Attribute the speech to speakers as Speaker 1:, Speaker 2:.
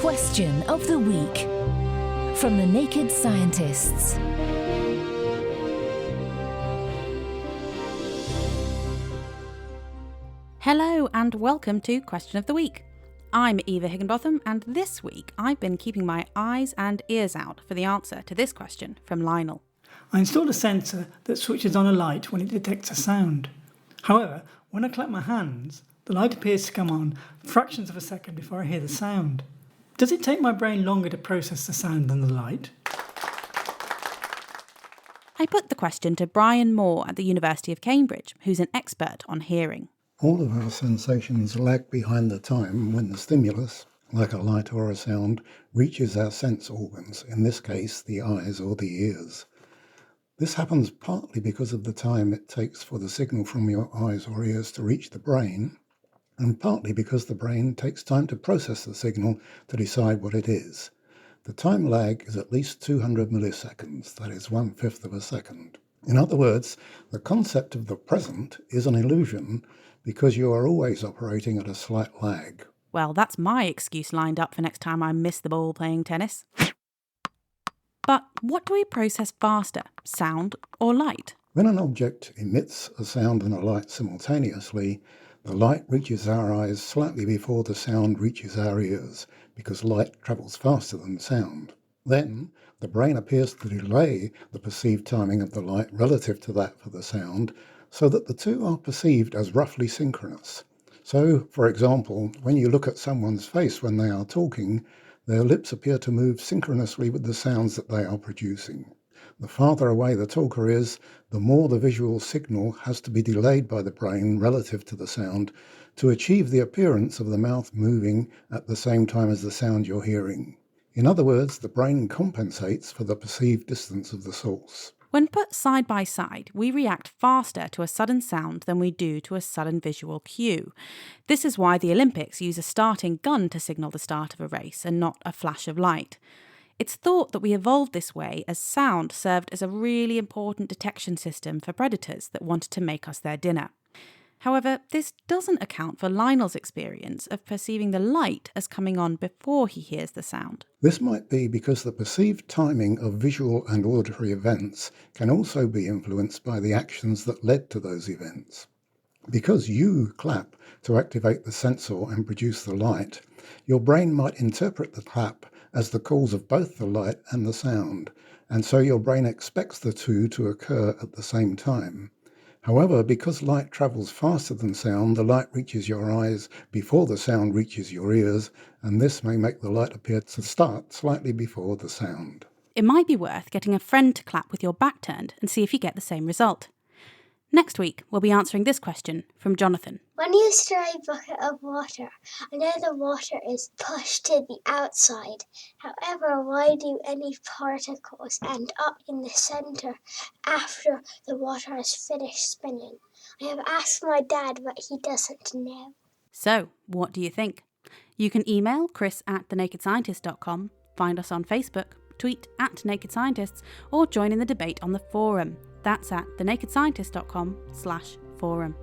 Speaker 1: Question of the Week from the Naked Scientists.
Speaker 2: Hello and welcome to Question of the Week. I'm Eva Higginbotham, and this week I've been keeping my eyes and ears out for the answer to this question from Lionel.
Speaker 3: I installed a sensor that switches on a light when it detects a sound. However, when I clap my hands, the light appears to come on fractions of a second before I hear the sound. Does it take my brain longer to process the sound than the light?
Speaker 2: I put the question to Brian Moore at the University of Cambridge, who's an expert on hearing.
Speaker 4: All of our sensations lag behind the time when the stimulus, like a light or a sound, reaches our sense organs, in this case the eyes or the ears. This happens partly because of the time it takes for the signal from your eyes or ears to reach the brain, and partly because the brain takes time to process the signal to decide what it is. The time lag is at least 200 milliseconds, that is 1/5 of a second. In other words, the concept of the present is an illusion because you are always operating at a slight lag.
Speaker 2: Well, that's my excuse lined up for next time I miss the ball playing tennis. But what do we process faster, sound or light?
Speaker 4: When an object emits a sound and a light simultaneously, the light reaches our eyes slightly before the sound reaches our ears, because light travels faster than sound. Then, the brain appears to delay the perceived timing of the light relative to that for the sound, so that the two are perceived as roughly synchronous. So, for example, when you look at someone's face when they are talking, their lips appear to move synchronously with the sounds that they are producing. The farther away the talker is, the more the visual signal has to be delayed by the brain relative to the sound to achieve the appearance of the mouth moving at the same time as the sound you're hearing. In other words, the brain compensates for the perceived distance of the source.
Speaker 2: When put side by side, we react faster to a sudden sound than we do to a sudden visual cue. This is why the Olympics use a starting gun to signal the start of a race and not a flash of light. It's thought that we evolved this way as sound served as a really important detection system for predators that wanted to make us their dinner. However, this doesn't account for Lionel's experience of perceiving the light as coming on before he hears the sound.
Speaker 4: This might be because the perceived timing of visual and auditory events can also be influenced by the actions that led to those events. Because you clap to activate the sensor and produce the light, your brain might interpret the clap as the cause of both the light and the sound, and so your brain expects the two to occur at the same time. However, because light travels faster than sound, the light reaches your eyes before the sound reaches your ears, and this may make the light appear to start slightly before the sound.
Speaker 2: It might be worth getting a friend to clap with your back turned and see if you get the same result. Next week, we'll be answering this question from Jonathan.
Speaker 5: When you stir a bucket of water, I know the water is pushed to the outside. However, why do any particles end up in the centre after the water has finished spinning? I have asked my dad, but he doesn't know.
Speaker 2: So, what do you think? You can email chris@thenakedscientist.com, find us on Facebook, tweet @nakedscientists, or join in the debate on the forum. That's at thenakedscientist.com/forum.